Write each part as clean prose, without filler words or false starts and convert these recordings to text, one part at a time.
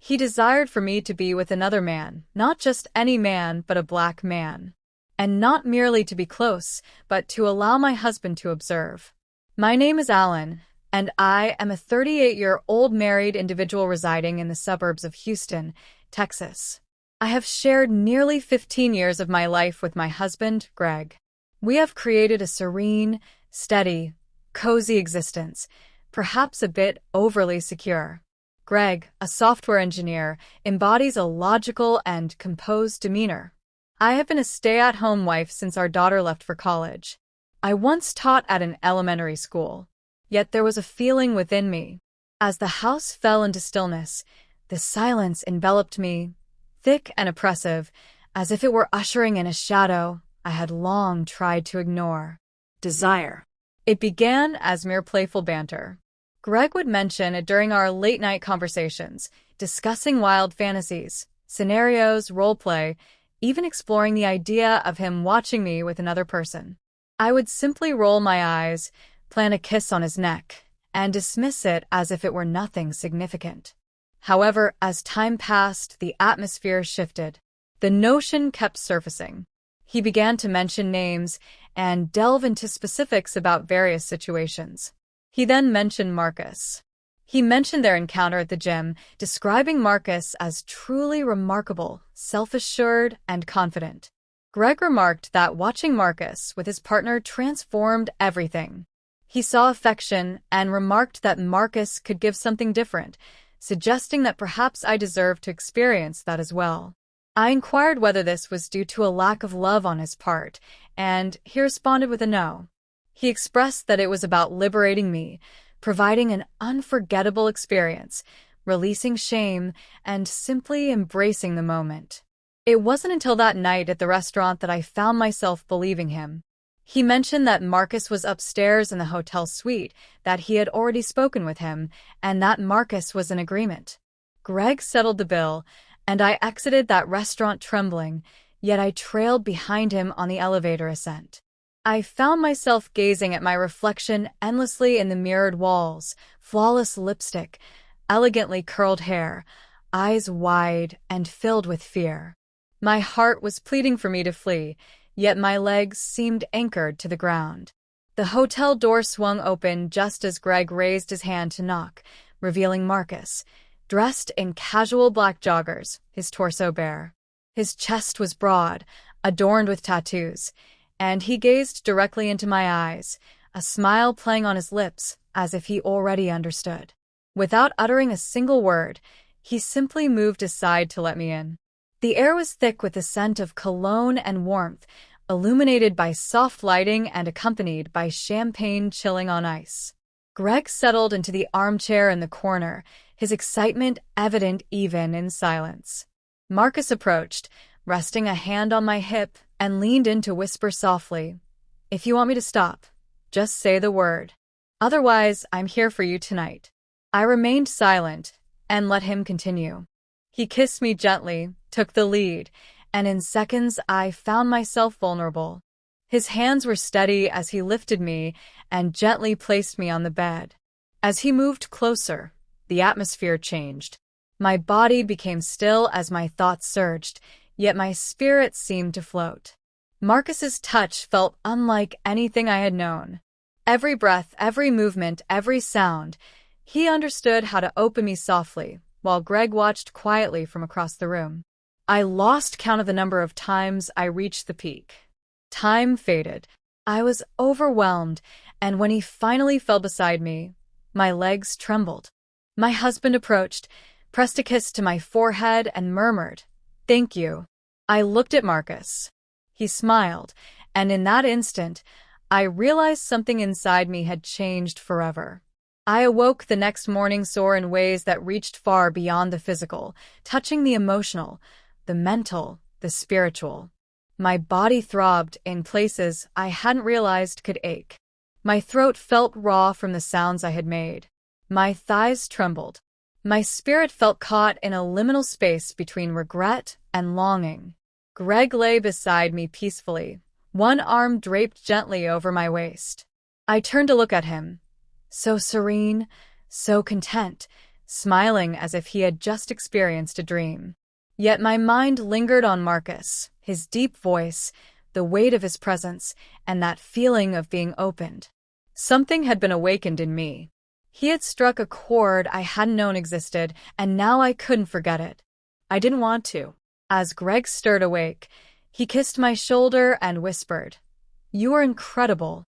He desired for me to be with another man, not just any man, but a black man. And not merely to be close, but to allow my husband to observe. My name is Alan, and I am a 38-year-old married individual residing in the suburbs of Houston, Texas. I have shared nearly 15 years of my life with my husband, Greg. We have created a serene, steady, cozy existence, perhaps a bit overly secure. Greg, a software engineer, embodies a logical and composed demeanor. I have been a stay-at-home wife since our daughter left for college. I once taught at an elementary school, yet there was a feeling within me. As the house fell into stillness, the silence enveloped me, thick and oppressive, as if it were ushering in a shadow I had long tried to ignore. Desire. It began as mere playful banter. Greg would mention it during our late-night conversations, discussing wild fantasies, scenarios, role-play, even exploring the idea of him watching me with another person. I would simply roll my eyes, plan a kiss on his neck, and dismiss it as if it were nothing significant. However, as time passed, the atmosphere shifted. The notion kept surfacing. He began to mention names and delve into specifics about various situations. He then mentioned Marcus. He mentioned their encounter at the gym, describing Marcus as truly remarkable, self-assured, and confident. Greg remarked that watching Marcus with his partner transformed everything. He saw affection and remarked that Marcus could give something different, suggesting that perhaps I deserved to experience that as well. I inquired whether this was due to a lack of love on his part, and he responded with a no. He expressed that it was about liberating me, providing an unforgettable experience, releasing shame, and simply embracing the moment. It wasn't until that night at the restaurant that I found myself believing him. He mentioned that Marcus was upstairs in the hotel suite, that he had already spoken with him, and that Marcus was in agreement. Greg settled the bill, and I exited that restaurant trembling, yet I trailed behind him on the elevator ascent. I found myself gazing at my reflection endlessly in the mirrored walls, flawless lipstick, elegantly curled hair, eyes wide and filled with fear. My heart was pleading for me to flee, yet my legs seemed anchored to the ground. The hotel door swung open just as Greg raised his hand to knock, revealing Marcus, dressed in casual black joggers, his torso bare. His chest was broad, adorned with tattoos, and he gazed directly into my eyes, a smile playing on his lips as if he already understood. Without uttering a single word, he simply moved aside to let me in. The air was thick with the scent of cologne and warmth, illuminated by soft lighting and accompanied by champagne chilling on ice. Greg settled into the armchair in the corner, his excitement evident even in silence. Marcus approached, resting a hand on my hip, and leaned in to whisper softly, "If you want me to stop, just say the word. Otherwise, I'm here for you tonight." I remained silent and let him continue. He kissed me gently, took the lead, and in seconds I found myself vulnerable. His hands were steady as he lifted me and gently placed me on the bed. As he moved closer, the atmosphere changed. My body became still as my thoughts surged, yet my spirit seemed to float. Marcus's touch felt unlike anything I had known. Every breath, every movement, every sound, he understood how to open me softly, while Greg watched quietly from across the room. I lost count of the number of times I reached the peak. Time faded. I was overwhelmed, and when he finally fell beside me, my legs trembled. My husband approached, pressed a kiss to my forehead, and murmured, "Thank you." I looked at Marcus. He smiled, and in that instant, I realized something inside me had changed forever. I awoke the next morning sore in ways that reached far beyond the physical, touching the emotional, the mental, the spiritual. My body throbbed in places I hadn't realized could ache. My throat felt raw from the sounds I had made. My thighs trembled. My spirit felt caught in a liminal space between regret and longing. Greg lay beside me peacefully, one arm draped gently over my waist. I turned to look at him. So serene, so content, smiling as if he had just experienced a dream. Yet my mind lingered on Marcus, his deep voice, the weight of his presence, and that feeling of being opened. Something had been awakened in me. He had struck a chord I hadn't known existed, and now I couldn't forget it. I didn't want to. As Greg stirred awake, he kissed my shoulder and whispered, "You are incredible."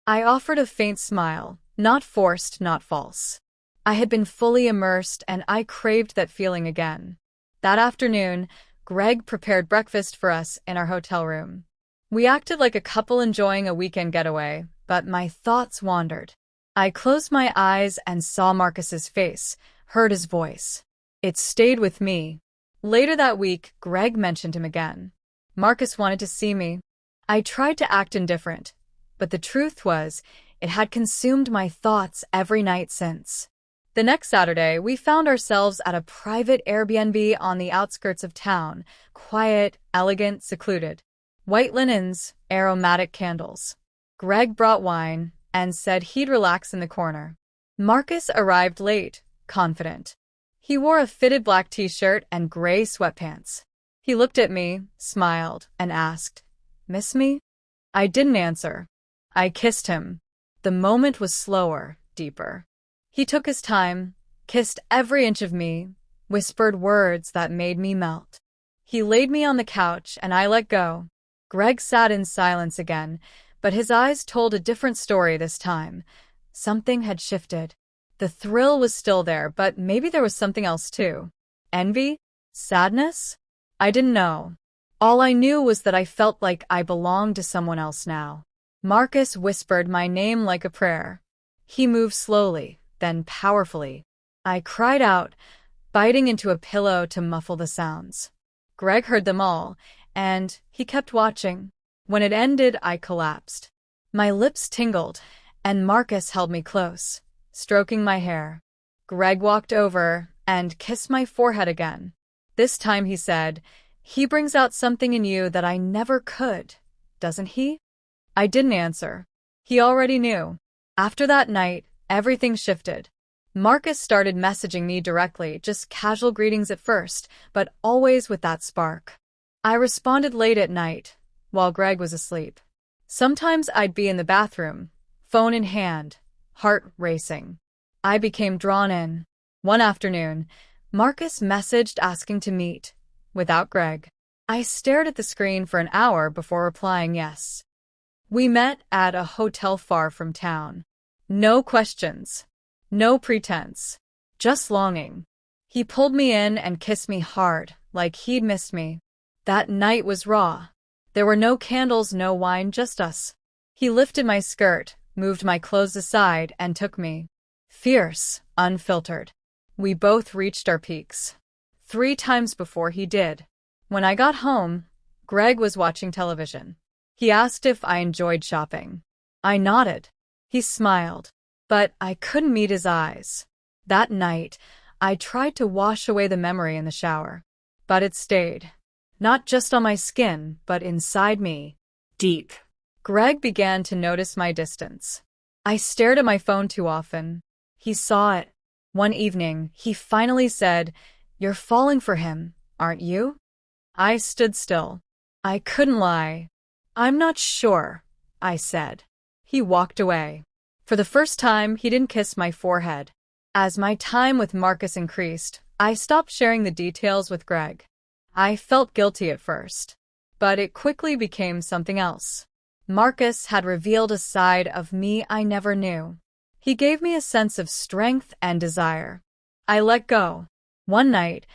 I offered a faint smile, not forced, not false. I had been fully immersed, and I craved that feeling again. That afternoon, Greg prepared breakfast for us in our hotel room. We acted like a couple enjoying a weekend getaway, but my thoughts wandered. I closed my eyes and saw Marcus's face, heard his voice. It stayed with me. Later that week, Greg mentioned him again. Marcus wanted to see me. I tried to act indifferent, but the truth was, it had consumed my thoughts every night since. The next Saturday, we found ourselves at a private Airbnb on the outskirts of town, quiet, elegant, secluded. White linens, aromatic candles. Greg brought wine and said he'd relax in the corner. Marcus arrived late, confident. He wore a fitted black t-shirt and gray sweatpants. He looked at me, smiled, and asked, "Miss me?" I didn't answer. I kissed him. The moment was slower, deeper. He took his time, kissed every inch of me, whispered words that made me melt. He laid me on the couch and I let go. Greg sat in silence again, but his eyes told a different story this time. Something had shifted. The thrill was still there, but maybe there was something else too. Envy? Sadness? I didn't know. All I knew was that I felt like I belonged to someone else now. Marcus whispered my name like a prayer. He moved slowly, then powerfully. I cried out, biting into a pillow to muffle the sounds. Greg heard them all, and he kept watching. When it ended, I collapsed. My lips tingled, and Marcus held me close, stroking my hair. Greg walked over and kissed my forehead again. This time he said, "He brings out something in you that I never could, doesn't he?" I didn't answer. He already knew. After that night, everything shifted. Marcus started messaging me directly, just casual greetings at first, but always with that spark. I responded late at night, while Greg was asleep. Sometimes I'd be in the bathroom, phone in hand, heart racing. I became drawn in. One afternoon, Marcus messaged asking to meet, without Greg. I stared at the screen for an hour before replying yes. We met at a hotel far from town. No questions. No pretense. Just longing. He pulled me in and kissed me hard, like he'd missed me. That night was raw. There were no candles, no wine, just us. He lifted my skirt, moved my clothes aside, and took me. Fierce, unfiltered. We both reached our peaks. 3 times before he did. When I got home, Greg was watching television. He asked if I enjoyed shopping. I nodded. He smiled, but I couldn't meet his eyes. That night, I tried to wash away the memory in the shower. But it stayed. Not just on my skin, but inside me. Deep. Greg began to notice my distance. I stared at my phone too often. He saw it. One evening, he finally said, "You're falling for him, aren't you?" I stood still. I couldn't lie. "I'm not sure," I said. He walked away. For the first time, he didn't kiss my forehead. As my time with Marcus increased, I stopped sharing the details with Greg. I felt guilty at first, but it quickly became something else. Marcus had revealed a side of me I never knew. He gave me a sense of strength and desire. I let go. One night,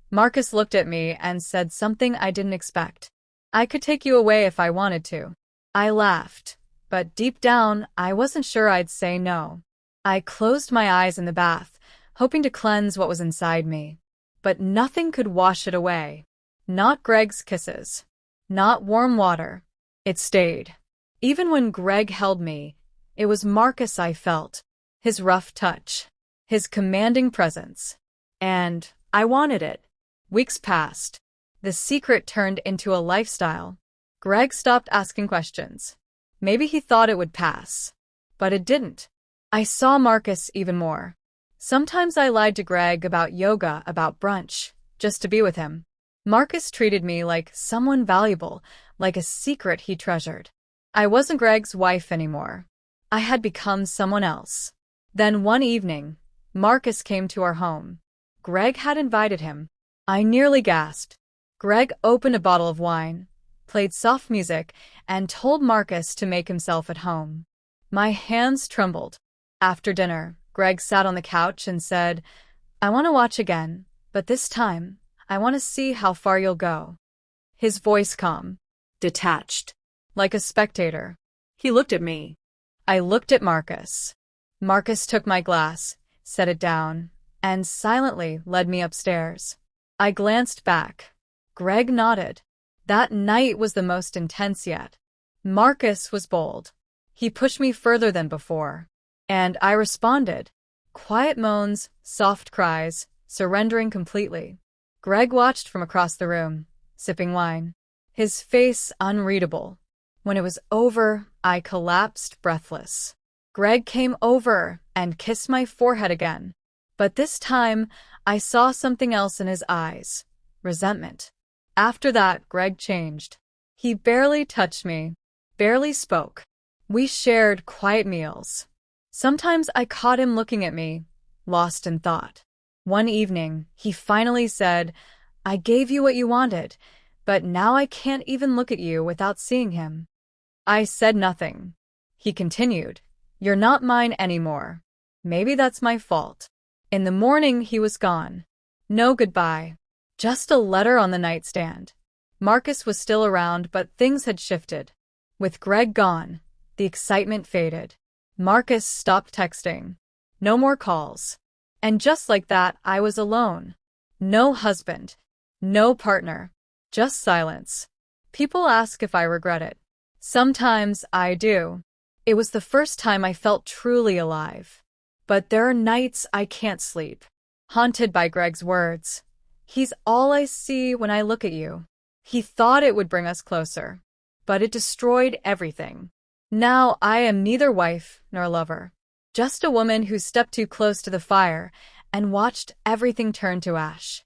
Marcus looked at me and said something I didn't expect. "I could take you away if I wanted to." I laughed, but deep down, I wasn't sure I'd say no. I closed my eyes in the bath, hoping to cleanse what was inside me. But nothing could wash it away. Not Greg's kisses. Not warm water. It stayed. Even when Greg held me, it was Marcus I felt. His rough touch. His commanding presence. And I wanted it. Weeks passed. The secret turned into a lifestyle. Greg stopped asking questions. Maybe he thought it would pass. But it didn't. I saw Marcus even more. Sometimes I lied to Greg about yoga, about brunch, just to be with him. Marcus treated me like someone valuable, like a secret he treasured. I wasn't Greg's wife anymore. I had become someone else. Then one evening, Marcus came to our home. Greg had invited him. I nearly gasped. Greg opened a bottle of wine, played soft music, and told Marcus to make himself at home. My hands trembled. After dinner, Greg sat on the couch and said, "I want to watch again, but this time, I want to see how far you'll go." His voice calm, detached, like a spectator. He looked at me. I looked at Marcus. Marcus took my glass, set it down, and silently led me upstairs. I glanced back. Greg nodded. That night was the most intense yet. Marcus was bold. He pushed me further than before. And I responded. Quiet moans, soft cries, surrendering completely. Greg watched from across the room, sipping wine. His face unreadable. When it was over, I collapsed breathless. Greg came over and kissed my forehead again. But this time, I saw something else in his eyes. Resentment. After that, Greg changed. He barely touched me, barely spoke. We shared quiet meals. Sometimes I caught him looking at me, lost in thought. One evening, he finally said, "I gave you what you wanted, but now I can't even look at you without seeing him." I said nothing. He continued, "You're not mine anymore. Maybe that's my fault." In the morning, he was gone. No goodbye. Just a letter on the nightstand. Marcus was still around, but things had shifted. With Greg gone, the excitement faded. Marcus stopped texting. No more calls. And just like that, I was alone. No husband. No partner. Just silence. People ask if I regret it. Sometimes I do. It was the first time I felt truly alive. But there are nights I can't sleep. Haunted by Greg's words. "He's all I see when I look at you." He thought it would bring us closer. But it destroyed everything. Now I am neither wife nor lover. Just a woman who stepped too close to the fire and watched everything turn to ash.